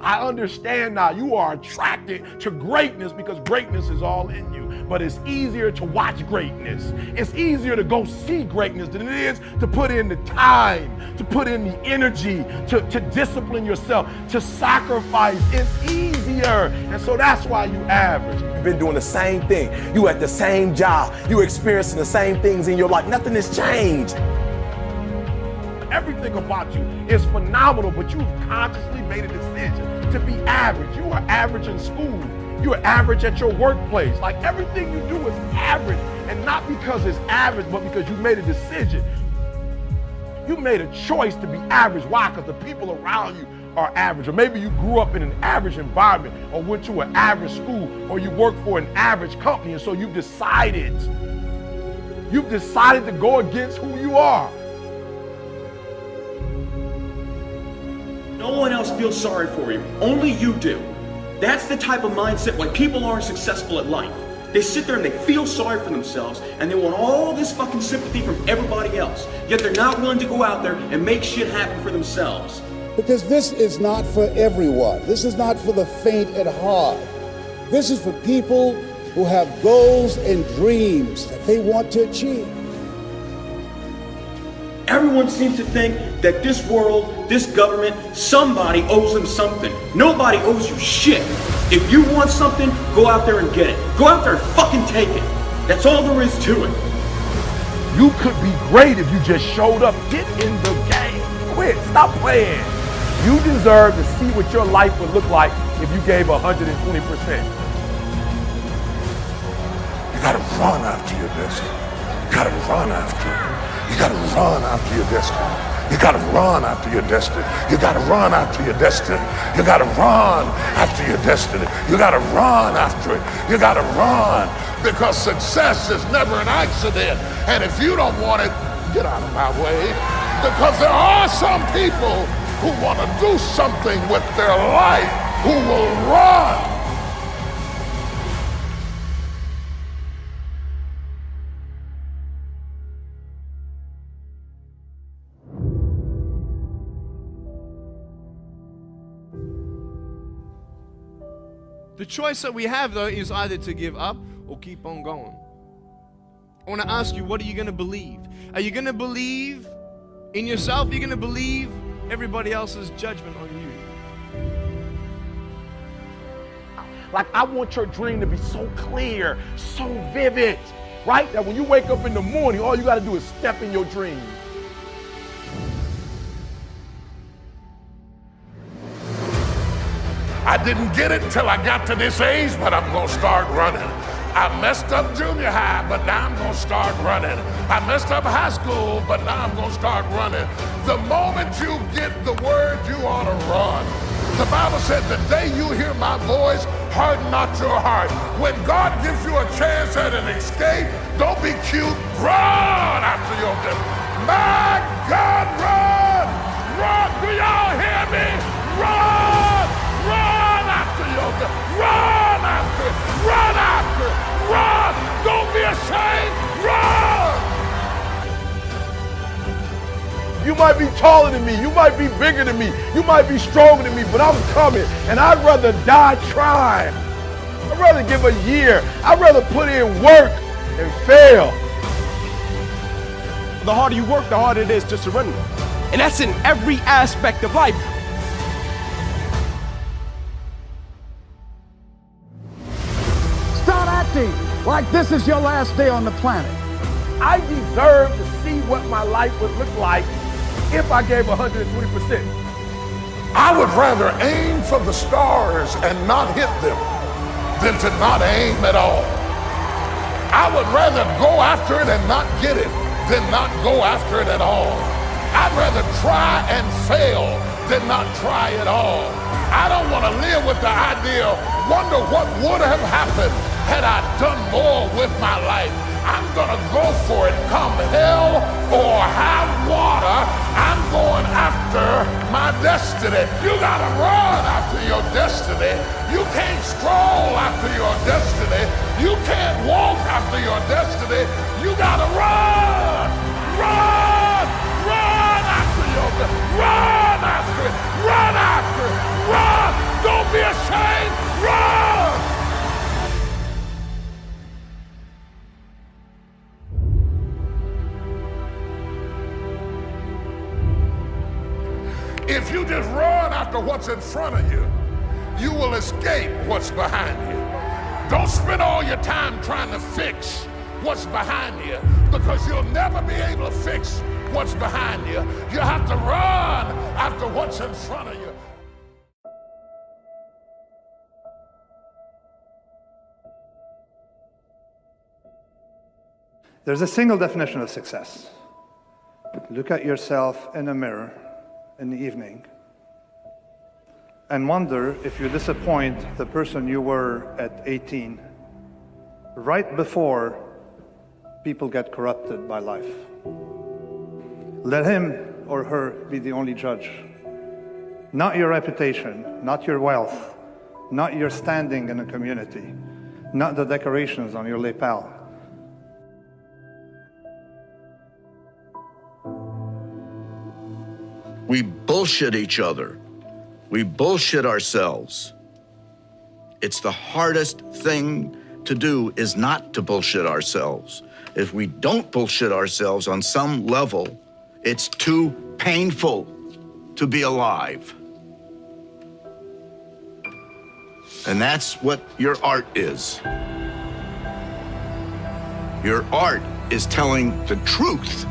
I understand now you are attracted to greatness because greatness is all in you. But it's easier to watch greatness. It's easier to go see greatness than it is to put in the time, to put in the energy, to discipline yourself, to sacrifice. It's easier. And so that's why you average. You've been doing the same thing. You at the same job. You experiencing the same things in your life. Nothing has changed. Everything about you is phenomenal, but you've consciously made a decision to be average. You are average in school. You are average at your workplace. Like everything you do is average, and not because it's average, but because you made a decision. You made a choice to be average. Why? Because the people around you are average. Or maybe you grew up in an average environment, or went to an average school, or you work for an average company, and so you've decided to go against who you are. No one else feels sorry for you. Only you do. That's the type of mindset why people aren't successful at life. They sit there and they feel sorry for themselves and they want all this fucking sympathy from everybody else. Yet they're not willing to go out there and make shit happen for themselves. Because this is not for everyone. This is not for the faint at heart. This is for people who have goals and dreams that they want to achieve. Everyone seems to think that this world, this government, somebody owes them something. Nobody owes you shit. If you want something, go out there and get it. Go out there and fucking take it. That's all there is to it. You could be great if you just showed up. Get in the game. Quit. Stop playing. You deserve to see what your life would look like if you gave 120%. You gotta run after your destiny. You gotta run after it. You gotta run after your destiny. You gotta run after your destiny. You gotta run after your destiny. You gotta run after your destiny. You gotta run after it. You gotta run, because success is never an accident. And if you don't want it, get out of my way. Because there are some people who want to do something with their life who will run. The choice that we have, though, is either to give up or keep on going. I want to ask you, what are you going to believe? Are you going to believe in yourself? Are you going to believe everybody else's judgment on you? Like, I want your dream to be so clear, so vivid, right? That when you wake up in the morning, all you got to do is step in your dream. I didn't get it till I got to this age, but I'm gonna start running. I messed up junior high, but now I'm gonna start running. I messed up high school, but now I'm gonna start running. The moment you get the word, you ought to run. The Bible said, the day you hear my voice, harden not your heart. When God gives you a chance at an escape, don't be cute, run after your destiny. My God, run! Run! Do y'all hear me? Run! Run after your destiny. Run after it! Run after it! Run! Don't be ashamed! Run! You might be taller than me, you might be bigger than me, you might be stronger than me, but I'm coming, and I'd rather die trying. I'd rather give a year. I'd rather put in work and fail. The harder you work, the harder it is to surrender. And that's in every aspect of life. Start acting like this is your last day on the planet. I deserve to see what my life would look like if I gave 120%. I would rather aim for the stars and not hit them than to not aim at all. I would rather go after it and not get it than not go after it at all. I'd rather try and fail than not try at all. I don't want to live with the idea, wonder what would have happened had I done more with my life. I'm gonna go for it, come hell or high water. I'm going after my destiny. You gotta run after your destiny. You can't stroll after your destiny. You can't walk after your destiny. You gotta run, run, run after your destiny. Run after it, run after it, run. If you just run after what's in front of you, you will escape what's behind you. Don't spend all your time trying to fix what's behind you, because you'll never be able to fix what's behind you. You have to run after what's in front of you. There's a single definition of success. Look at yourself in a mirror in the evening and wonder if you disappoint the person you were at 18, right before people get corrupted by life. Let him or her be the only judge. Not your reputation, not your wealth, not your standing in the community, not the decorations on your lapel. We bullshit each other. We bullshit ourselves. It's the hardest thing to do, is not to bullshit ourselves. If we don't bullshit ourselves on some level, it's too painful to be alive. And that's what your art is. Your art is telling the truth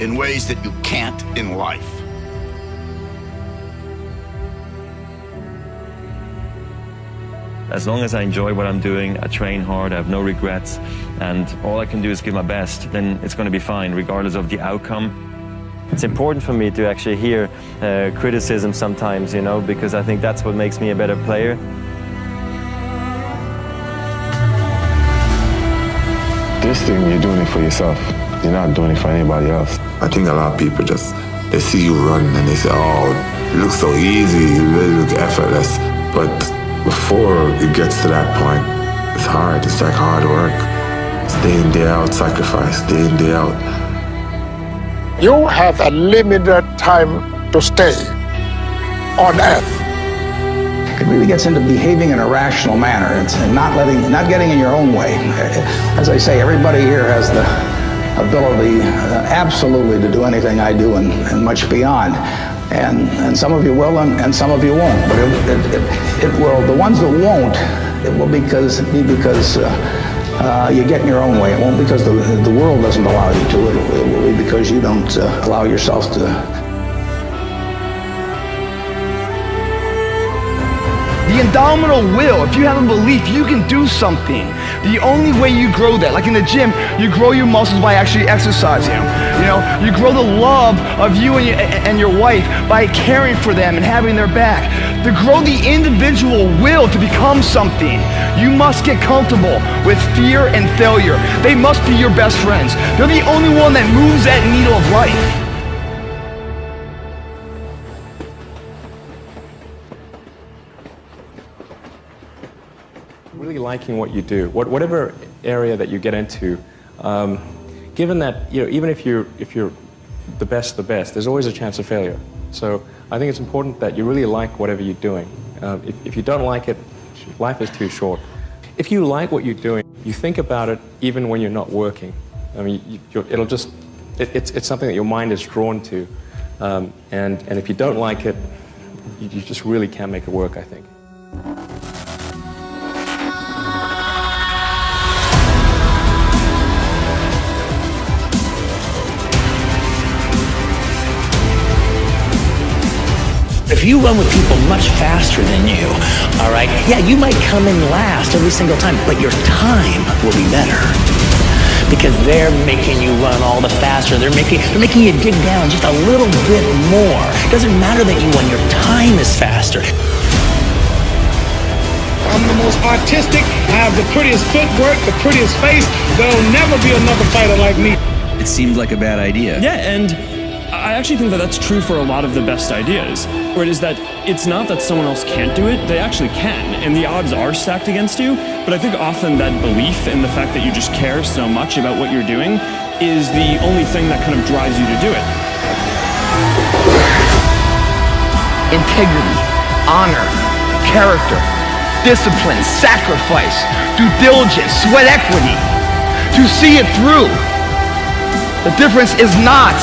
in ways that you can't in life. As long as I enjoy what I'm doing, I train hard, I have no regrets, and all I can do is give my best, then it's going to be fine, regardless of the outcome. It's important for me to actually hear criticism sometimes, you know, because I think that's what makes me a better player. This thing, you're doing it for yourself. You're not doing it for anybody else. I think a lot of people they see you run and they say, oh, it looks so easy, you really look effortless. But before it gets to that point, it's hard. It's like hard work. Day in, day out, sacrifice, day in, day out. You have a limited time to stay on earth. It really gets into behaving in a rational manner and not getting in your own way. As I say, everybody here has the ability absolutely to do anything I do and much beyond. And some of you will and some of you won't. But it will, the ones that won't, it will be because you get in your own way. It won't because the world doesn't allow you to. It will be because you don't allow yourself to. The indomitable will, if you have a belief you can do something, the only way you grow that, like in the gym, you grow your muscles by actually exercising them. You know, you grow the love of you and your wife by caring for them and having their back. To grow the individual will to become something, you must get comfortable with fear and failure. They must be your best friends. They're the only one that moves that needle of life. Really liking what you do, whatever area that you get into, given that, you know, even if you're the best, there's always a chance of failure. So I think it's important that you really like whatever you're doing. If you don't like it, life is too short. If you like what you're doing, you think about it even when you're not working. I mean, it's something that your mind is drawn to, and if you don't like it, you just really can't make it work, I think. If you run with people much faster than you, all right, yeah, you might come in last every single time, but your time will be better because they're making you run all the faster. They're making you dig down just a little bit more. It doesn't matter that you won, your time is faster. I'm the most artistic, I have the prettiest footwork, the prettiest face. There'll never be another fighter like me. It seemed like a bad idea. Yeah, and I actually think that that's true for a lot of the best ideas, where it is that it's not that someone else can't do it, they actually can, and the odds are stacked against you, but I think often that belief in the fact that you just care so much about what you're doing is the only thing that kind of drives you to do it. Integrity, honor, character, discipline, sacrifice, due diligence, sweat equity, to see it through. The difference is not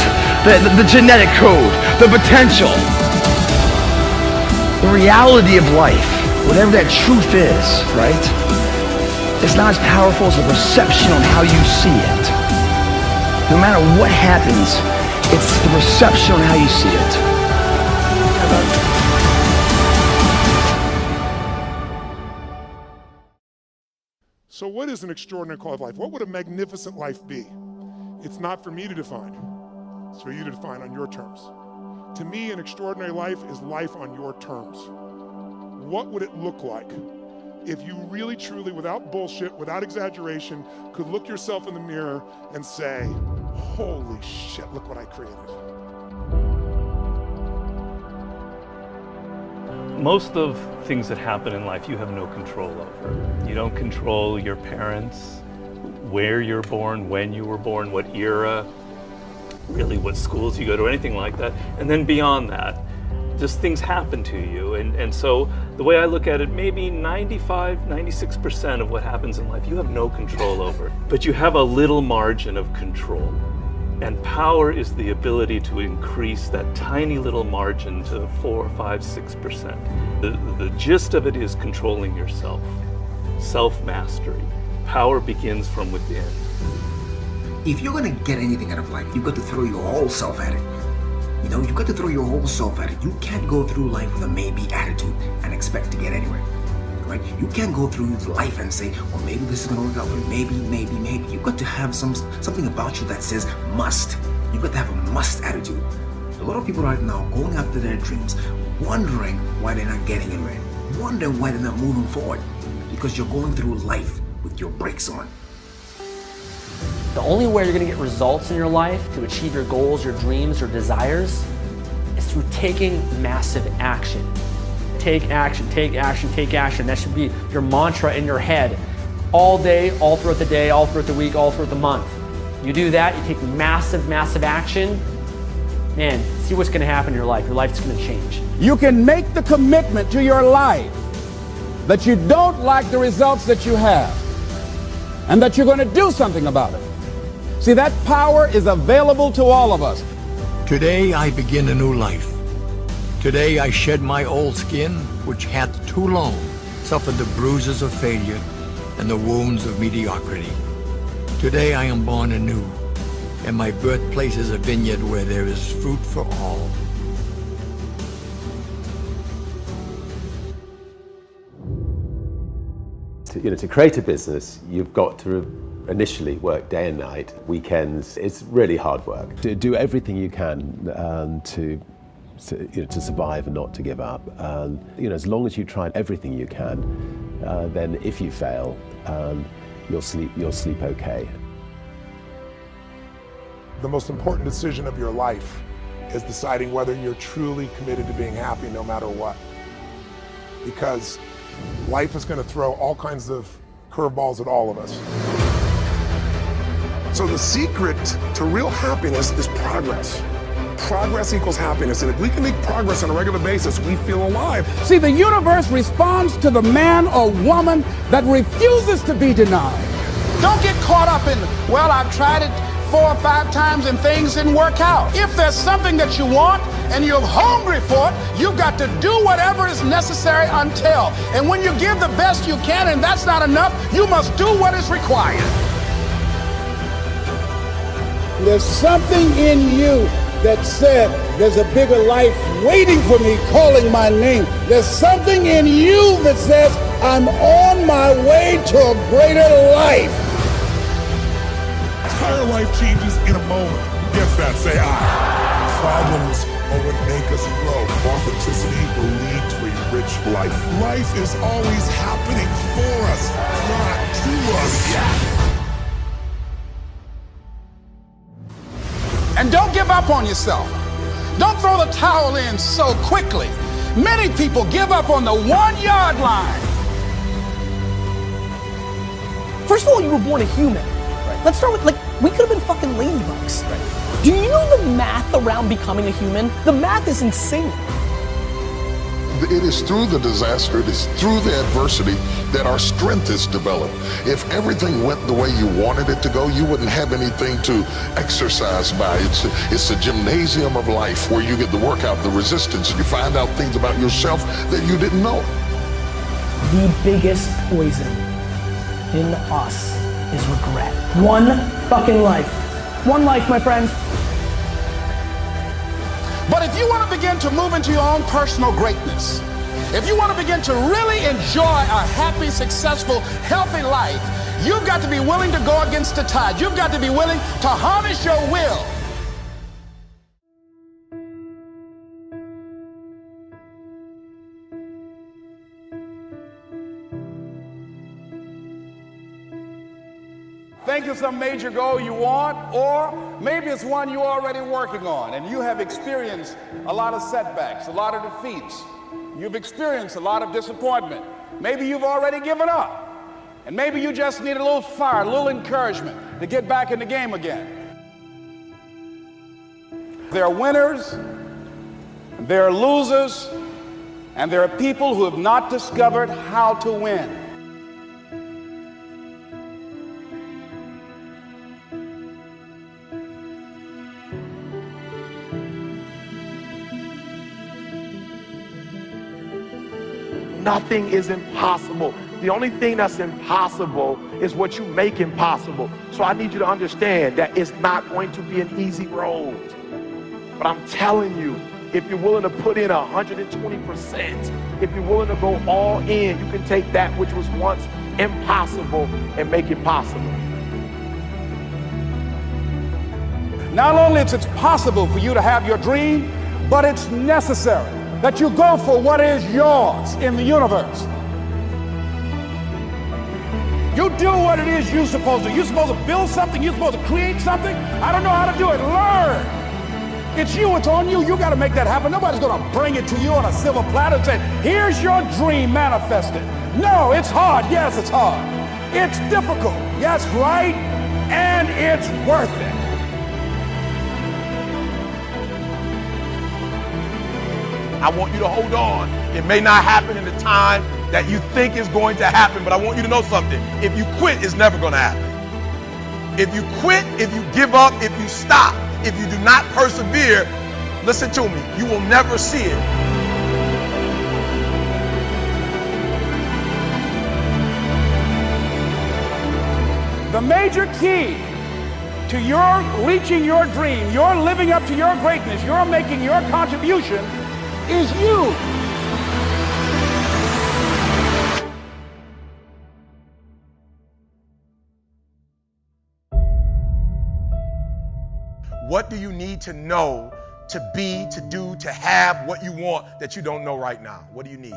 the genetic code, the potential, the reality of life, whatever that truth is, right? It's not as powerful as the perception on how you see it. No matter what happens, it's the perception on how you see it. So what is an extraordinary quality of life? What would a magnificent life be? It's not for me to define. It's for you to define on your terms. To me, an extraordinary life is life on your terms. What would it look like if you really, truly, without bullshit, without exaggeration, could look yourself in the mirror and say, holy shit, look what I created. Most of things that happen in life you have no control over. You don't control your parents, where you're born, when you were born, what era, really what schools you go to, anything like that. And then beyond that, just things happen to you. And so the way I look at it, maybe 95, 96% of what happens in life you have no control over. But you have a little margin of control. And power is the ability to increase that tiny little margin to 4, 5, 6%. The gist of it is controlling yourself, self-mastery. Power begins from within. If you're gonna get anything out of life, you've got to throw your whole self at it. You know, you've got to throw your whole self at it. You can't go through life with a maybe attitude and expect to get anywhere. Right? You can't go through life and say, well, maybe this is gonna work out for you. Maybe. You've got to have something about you that says must. You've got to have a must attitude. A lot of people right now going after their dreams, wondering why they're not getting anywhere, wondering why they're not moving forward, because you're going through life with your brakes on. The only way you're gonna get results in your life to achieve your goals, your dreams, your desires is through taking massive action. Take action, take action, take action. That should be your mantra in your head all day, all throughout the day, all throughout the week, all throughout the month. You do that, you take massive, massive action, man, see what's gonna happen in your life. Your life's gonna change. You can make the commitment to your life that you don't like the results that you have and that you're going to do something about it. See, that power is available to all of us. Today I begin a new life. Today I shed my old skin, which hath too long suffered the bruises of failure and the wounds of mediocrity. Today I am born anew, and my birthplace is a vineyard where there is fruit for all. To create a business, you've got to initially work day and night, weekends. It's really hard work. To do everything you can to survive and not to give up. As long as you try everything you can, then if you fail, you'll sleep okay. The most important decision of your life is deciding whether you're truly committed to being happy no matter what. Because life is going to throw all kinds of curveballs at all of us. So the secret to real happiness is progress. Progress equals happiness, and if we can make progress on a regular basis, we feel alive. See, the universe responds to the man or woman that refuses to be denied. Don't get caught up in, well, I've tried it 4 or 5 times and things didn't work out. If there's something that you want and you're hungry for it, you've got to do whatever is necessary until. And when you give the best you can and that's not enough, you must do what is required. There's something in you that said there's a bigger life waiting for me, calling my name. There's something in you that says I'm on my way to a greater life. Entire life changes in a moment. Guess that, say I. Problems are what make us grow. Authenticity will lead to a rich life. Life is always happening for us, not to us. And don't give up on yourself. Don't throw the towel in so quickly. Many people give up on the 1-yard line. First of all, you were born a human. Right. Let's start with, we could have been fucking ladybugs. Right. Do you know the math around becoming a human? The math is insane. It is through the disaster, it is through the adversity that our strength is developed. If everything went the way you wanted it to go, you wouldn't have anything to exercise by. It's a gymnasium of life where you get the workout, the resistance, and you find out things about yourself that you didn't know. The biggest poison in us is regret. One fucking life. One life, my friends. But if you want to begin to move into your own personal greatness, if you want to begin to really enjoy a happy, successful, healthy life, you've got to be willing to go against the tide. You've got to be willing to harness your will. Think of some major goal you want, or maybe it's one you're already working on and you have experienced a lot of setbacks, a lot of defeats. You've experienced a lot of disappointment. Maybe you've already given up. And maybe you just need a little fire, a little encouragement to get back in the game again. There are winners, there are losers, and there are people who have not discovered how to win. Nothing is impossible. The only thing that's impossible is what you make impossible. So I need you to understand that it's not going to be an easy road. But I'm telling you, if you're willing to put in 120%, if you're willing to go all in, you can take that which was once impossible and make it possible. Not only is it possible for you to have your dream, but it's necessary that you go for what is yours in the universe. You do what it is you're supposed to. You're supposed to build something. You're supposed to create something. I don't know how to do it. Learn. It's you. It's on you. You got to make that happen. Nobody's going to bring it to you on a silver platter and say, here's your dream manifested. No, it's hard. Yes, it's hard. It's difficult. Yes, right. And it's worth it. I want you to hold on. It may not happen in the time that you think is going to happen, but I want you to know something. If you quit, it's never going to happen. If you quit, if you give up, if you stop, if you do not persevere, listen to me, you will never see it. The major key to your reaching your dream, your living up to your greatness, your making your contribution is you. What do you need to know to be, to do, to have what you want that you don't know right now? What do you need?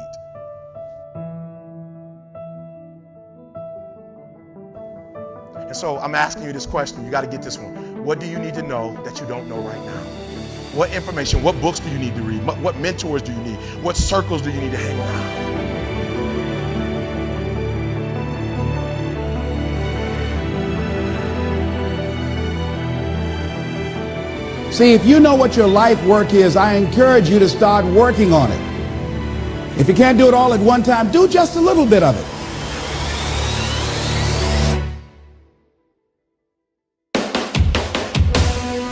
And so I'm asking you this question. You got to get this one. What do you need to know that you don't know right now? What information, what books do you need to read? What mentors do you need? What circles do you need to hang around? See, if you know what your life work is, I encourage you to start working on it. If you can't do it all at one time, do just a little bit of it.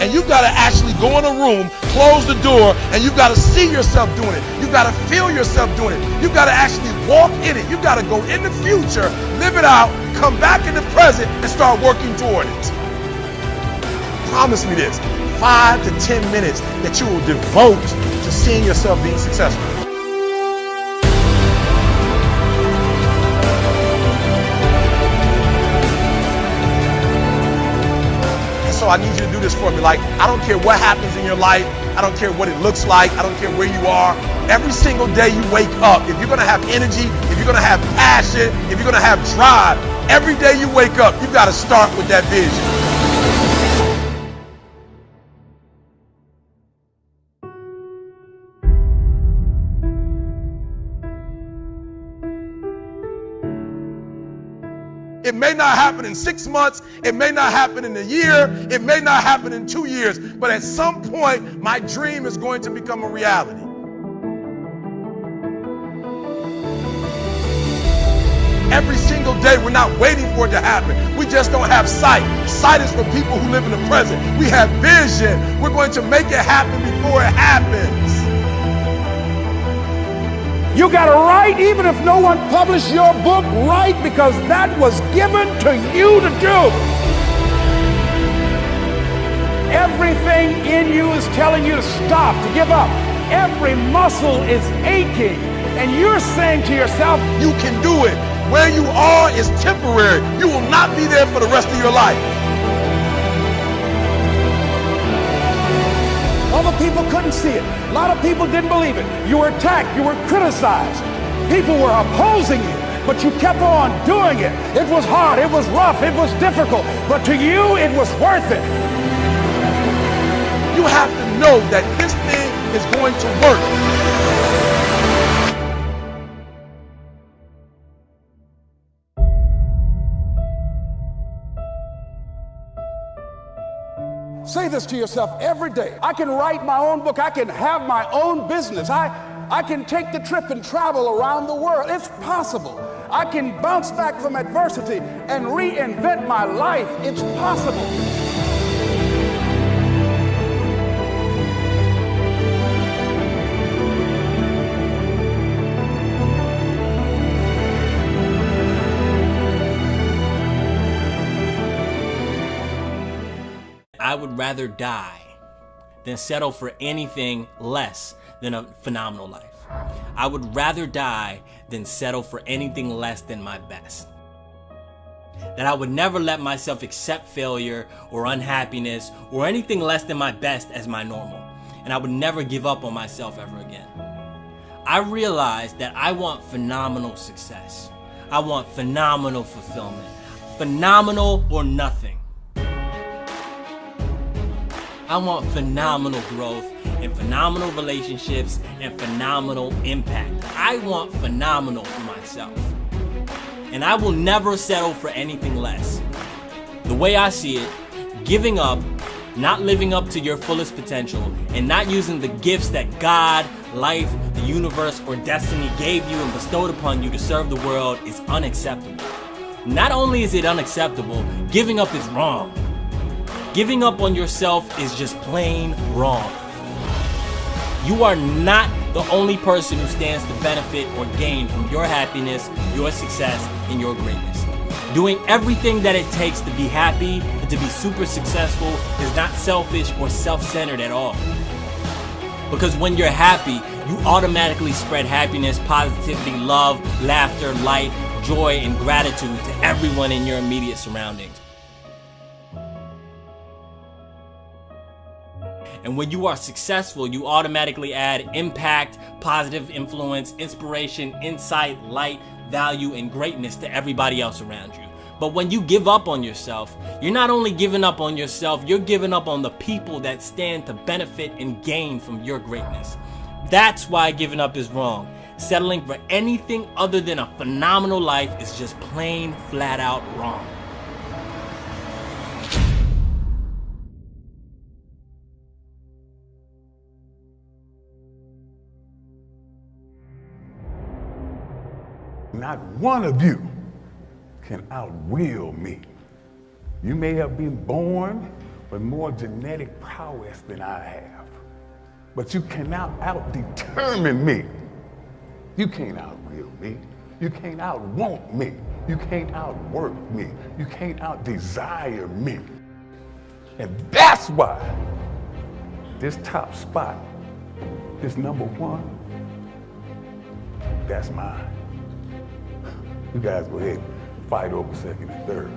And you've got to actually go in a room, close the door, and you've got to see yourself doing it. You've got to feel yourself doing it. You've got to actually walk in it. You've got to go in the future, live it out, come back in the present, and start working toward it. Promise me this, 5 to 10 minutes that you will devote to seeing yourself being successful. So I need you to do this for me. Like, I don't care what happens in your life. I don't care what it looks like. I don't care where you are. Every single day you wake up, if you're going to have energy, if you're going to have passion, if you're going to have drive, every day you wake up, you've got to start with that vision. It may not happen in 6 months. It may not happen in a year. It may not happen in 2 years. But at some point, my dream is going to become a reality. every single day. We're not waiting for it to happen. We just don't have sight. Sight is for people who live in the present. We have vision. We're going to make it happen before it happens. You got to write even if no one published your book. Write because that was given to you to do. Everything in you is telling you to stop, to give up. Every muscle is aching. And you're saying to yourself, you can do it. Where you are is temporary. You will not be there for the rest of your life. Other people couldn't see it. A lot of people didn't believe it. You were attacked. You were criticized. People were opposing you, but you kept on doing it. It was hard. It was rough. It was difficult. But to you, it was worth it. You have to know that this thing is going to work. Say this to yourself every day. I can write my own book. I can have my own business. I can take the trip and travel around the world. It's possible. I can bounce back from adversity and reinvent my life. It's possible. I would rather die than settle for anything less than a phenomenal life. I would rather die than settle for anything less than my best. That I would never let myself accept failure or unhappiness or anything less than my best as my normal. And I would never give up on myself ever again. I realized that I want phenomenal success. I want phenomenal fulfillment. Phenomenal or nothing. I want phenomenal growth and phenomenal relationships and phenomenal impact. I want phenomenal for myself. And I will never settle for anything less. The way I see it, giving up, not living up to your fullest potential, and not using the gifts that God, life, the universe, or destiny gave you and bestowed upon you to serve the world is unacceptable. Not only is it unacceptable, giving up is wrong. Giving up on yourself is just plain wrong. You are not the only person who stands to benefit or gain from your happiness, your success, and your greatness. Doing everything that it takes to be happy and to be super successful is not selfish or self-centered at all. Because when you're happy, you automatically spread happiness, positivity, love, laughter, light, joy, and gratitude to everyone in your immediate surroundings. And when you are successful, you automatically add impact, positive influence, inspiration, insight, light, value, and greatness to everybody else around you. But when you give up on yourself, you're not only giving up on yourself, you're giving up on the people that stand to benefit and gain from your greatness. That's why giving up is wrong. Settling for anything other than a phenomenal life is just plain, flat out wrong. Not one of you can outwill me. You may have been born with more genetic prowess than I have, but you cannot out-determine me. You can't outwill me. You can't out-want me. You can't outwork me. You can't out-desire me. And that's why this top spot, this number one, that's mine. You guys go ahead and fight over second and third.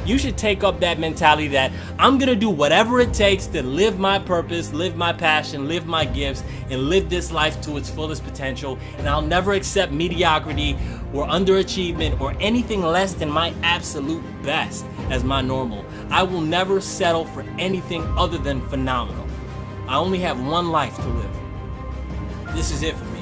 You should take up that mentality that I'm gonna do whatever it takes to live my purpose, live my passion, live my gifts, and live this life to its fullest potential. And I'll never accept mediocrity or underachievement or anything less than my absolute best as my normal. I will never settle for anything other than phenomenal. I only have one life to live. This is it for me.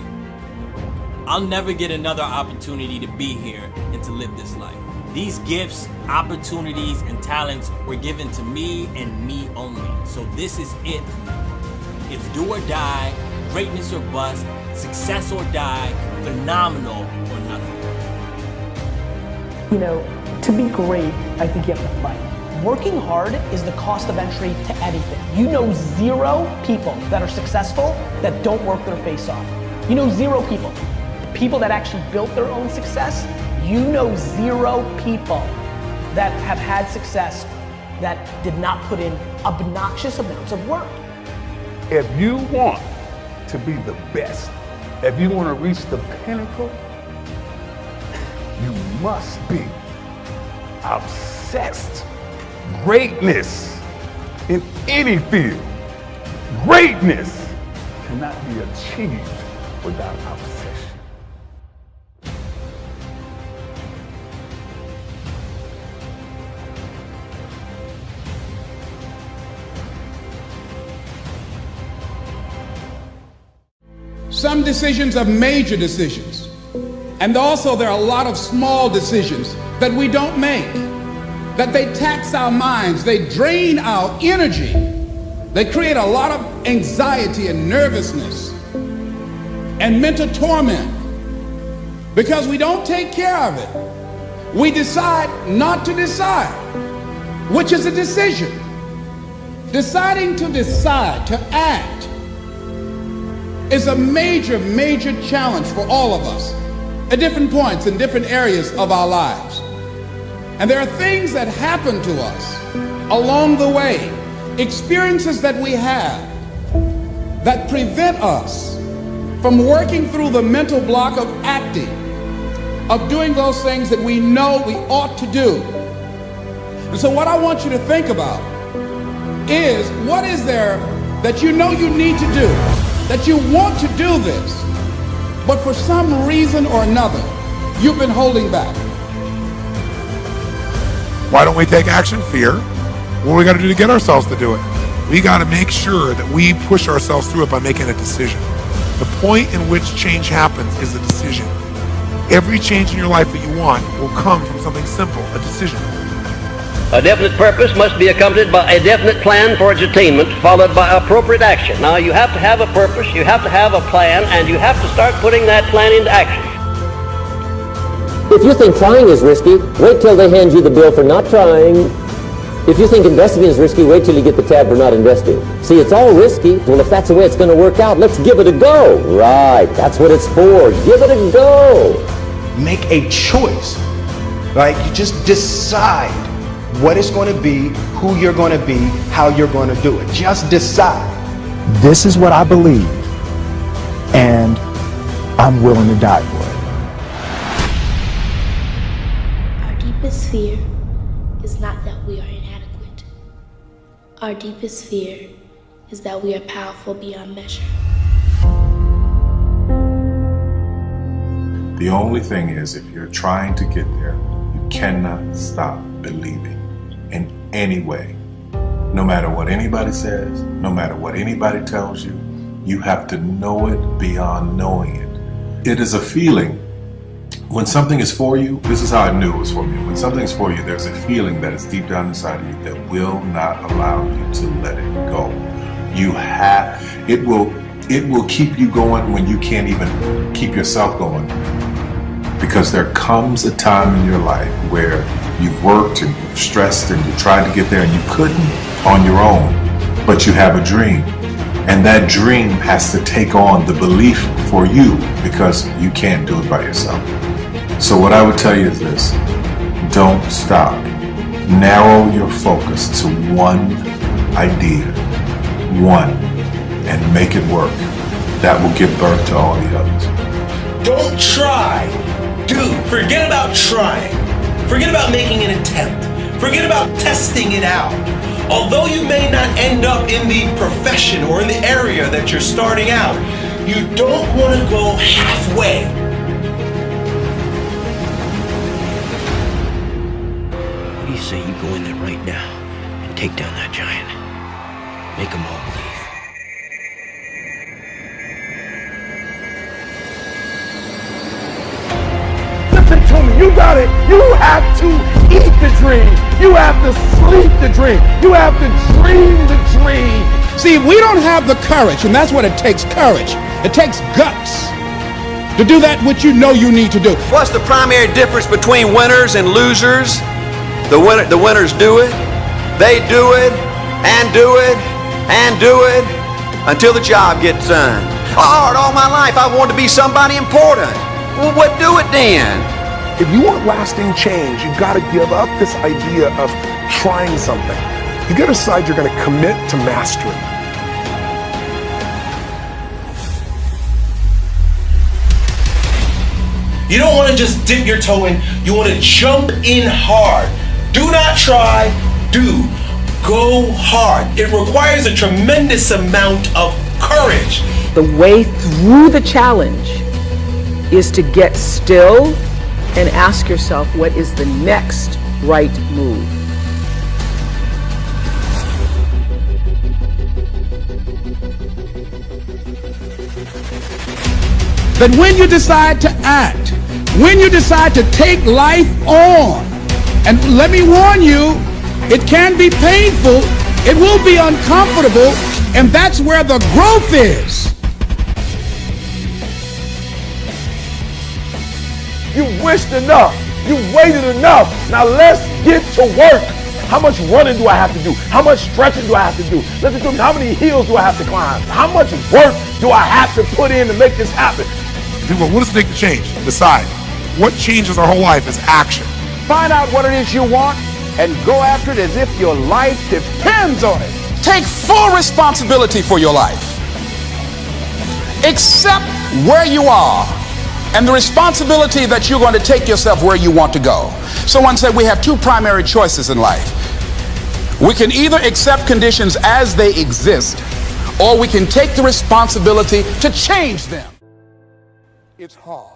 I'll never get another opportunity to be here and to live this life. These gifts, opportunities, and talents were given to me and me only. So this is it. It's do or die, greatness or bust, success or die, phenomenal or nothing. You know, to be great, I think you have to fight. Working hard is the cost of entry to anything. You know 0 people that are successful that don't work their face off. You know 0 people. People that actually built their own success, you know 0 people that have had success that did not put in obnoxious amounts of work. If you want to be the best, if you want to reach the pinnacle, you must be obsessed. Greatness in any field, greatness cannot be achieved without obsession. Some decisions are major decisions. And also there are a lot of small decisions that we don't make, that they tax our minds, they drain our energy, they create a lot of anxiety and nervousness and mental torment because we don't take care of it. We decide not to decide, which is a decision. Deciding to decide, to act, is a major, major challenge for all of us at different points in different areas of our lives. And there are things that happen to us along the way, experiences that we have that prevent us from working through the mental block of acting, of doing those things that we know we ought to do. And so what I want you to think about is, what is there that you know you need to do, that you want to do this, but for some reason or another, you've been holding back? Why don't we take action? Fear. What do we got to do to get ourselves to do it? We got to make sure that we push ourselves through it by making a decision. The point in which change happens is a decision. Every change in your life that you want will come from something simple, a decision. A definite purpose must be accompanied by a definite plan for its attainment, followed by appropriate action. Now, you have to have a purpose, you have to have a plan, and you have to start putting that plan into action. If you think trying is risky, wait till they hand you the bill for not trying. If you think investing is risky, wait till you get the tab for not investing. See, it's all risky. Well, if that's the way it's going to work out, let's give it a go. Right, that's what it's for. Give it a go. Make a choice, right? You just decide what it's going to be, who you're going to be, how you're going to do it. Just decide. This is what I believe, and I'm willing to die for it. Our deepest fear is not that we are inadequate. Our deepest fear is that we are powerful beyond measure. The only thing is, if you're trying to get there, you cannot stop believing in any way. No matter what anybody says, no matter what anybody tells you, you have to know it beyond knowing it. It is a feeling. When something is for you, this is how I knew it was for me. When something is for you, there's a feeling that is deep down inside of you that will not allow you to let it go. It will keep you going when you can't even keep yourself going. Because there comes a time in your life where you've worked and you've stressed and you tried to get there and you couldn't on your own, but you have a dream. And that dream has to take on the belief for you because you can't do it by yourself. So what I would tell you is this: don't stop. Narrow your focus to one idea, and make it work. That will give birth to all the others. Don't try. Do. Forget about trying. Forget about making an attempt. Forget about testing it out. Although you may not end up in the profession or in the area that you're starting out, you don't want to go halfway. What do you say you go in there right now and take down that giant? Make them all believe. Listen to me, you got it. You have to eat the dream. You have to sleep the dream. You have to dream the dream. See, we don't have the courage, and that's what it takes, courage. It takes guts to do that which you know you need to do. What's the primary difference between winners and losers? The winners do it, they do it, and do it, and do it, until the job gets done. All my life I wanted to be somebody important. Well, what do it then? If you want lasting change, you've got to give up this idea of trying something. You got to decide you're going to commit to mastery. You don't want to just dip your toe in, you want to jump in hard. Do not try, do. Go hard. It requires a tremendous amount of courage. The way through the challenge is to get still and ask yourself, what is the next right move? That when you decide to act, when you decide to take life on, and let me warn you, it can be painful, it will be uncomfortable, and that's where the growth is. You've wished enough. You've waited enough. Now let's get to work. How much running do I have to do? How much stretching do I have to do? Listen to me. How many hills do I have to climb? How much work do I have to put in to make this happen? People, what does it take to change? Decide. What changes our whole life is action. Find out what it is you want and go after it as if your life depends on it. Take full responsibility for your life. Accept where you are and the responsibility that you're going to take yourself where you want to go. Someone said we have two primary choices in life. We can either accept conditions as they exist, or we can take the responsibility to change them. It's hard.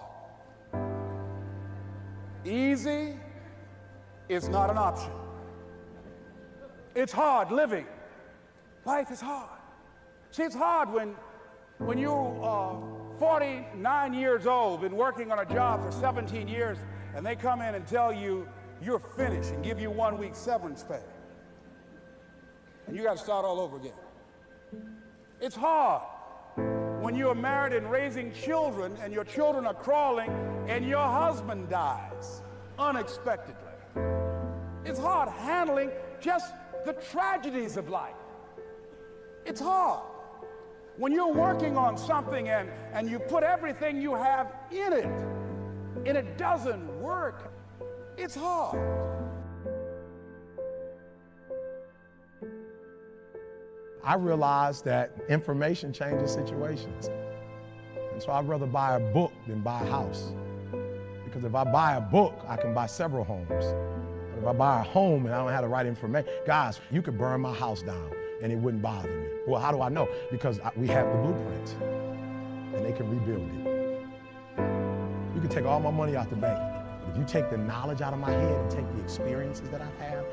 Easy is not an option. It's hard living. Life is hard. See, it's hard when you're 49 years old, been working on a job for 17 years, and they come in and tell you you're finished and give you 1 week severance pay. And you got to start all over again. It's hard when you're married and raising children and your children are crawling and your husband dies unexpectedly. It's hard handling just the tragedies of life. It's hard when you're working on something and you put everything you have in it and it doesn't work. It's hard. I realized that information changes situations. And so I'd rather buy a book than buy a house. Because if I buy a book, I can buy several homes. But if I buy a home and I don't have the right information, guys, you could burn my house down and it wouldn't bother me. Well, how do I know? Because we have the blueprints and they can rebuild it. You can take all my money out the bank. But if you take the knowledge out of my head and take the experiences that I've had,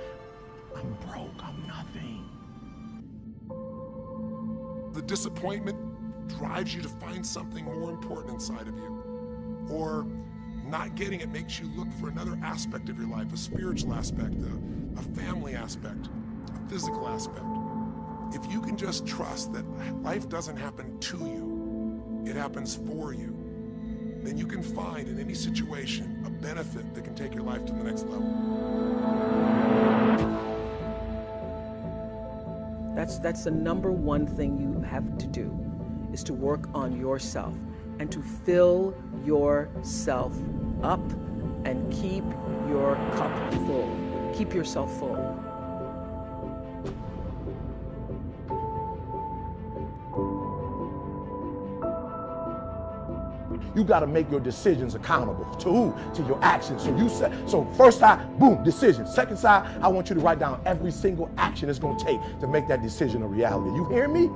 I'm broke, I'm nothing. The disappointment drives you to find something more important inside of you. Or not getting it makes you look for another aspect of your life, a spiritual aspect, a family aspect, a physical aspect. If you can just trust that life doesn't happen to you, it happens for you, then you can find in any situation a benefit that can take your life to the next level. That's the number one thing you have to do, is to work on yourself and to fill yourself up and keep your cup full. Keep yourself full. You got to make your decisions accountable. To who? To your actions. So first side, boom, decision. Second side, I want you to write down every single action it's going to take to make that decision a reality. You hear me?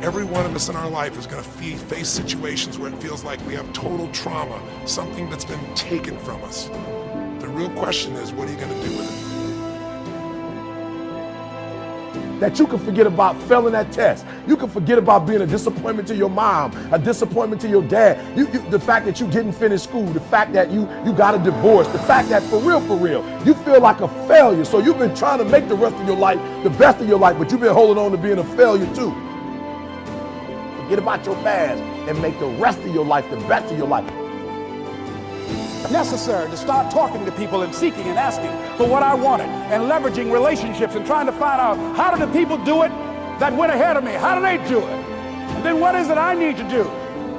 Every one of us in our life is going to face situations where it feels like we have total trauma, something that's been taken from us. The real question is, what are you going to do with it? that you can forget about failing that test. You can forget about being a disappointment to your mom, a disappointment to your dad. The fact that you didn't finish school, the fact that you got a divorce, the fact that for real, you feel like a failure. So you've been trying to make the rest of your life the best of your life, but you've been holding on to being a failure too. Forget about your past and make the rest of your life the best of your life. Necessary to start talking to people and seeking and asking for what I wanted and leveraging relationships and trying to find out how do the people do it that went ahead of me? How do they do it? And then what is it I need to do?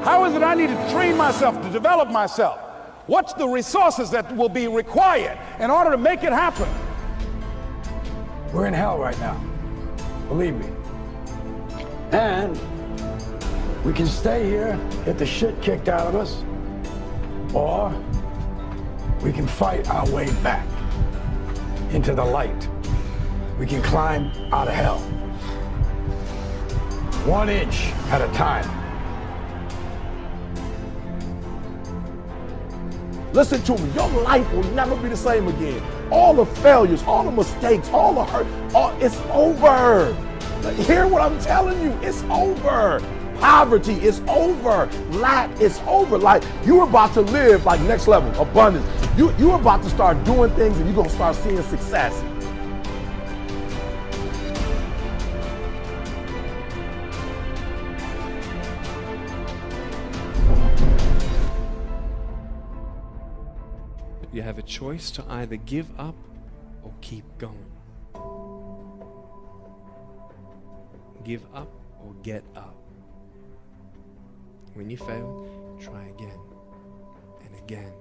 How is it I need to train myself, to develop myself? What's the resources that will be required in order to make it happen? We're in hell right now, believe me. And we can stay here, get the shit kicked out of us, or we can fight our way back into the light. We can climb out of hell. 1 inch at a time. Listen to me, your life will never be the same again. All the failures, all the mistakes, all the hurt, it's over. Hear what I'm telling you, it's over. Poverty is over. Lack is over. Like, you're about to live like next level, abundance. You're about to start doing things and you're going to start seeing success. You have a choice to either give up or keep going. Give up or get up. When you fail, try again and again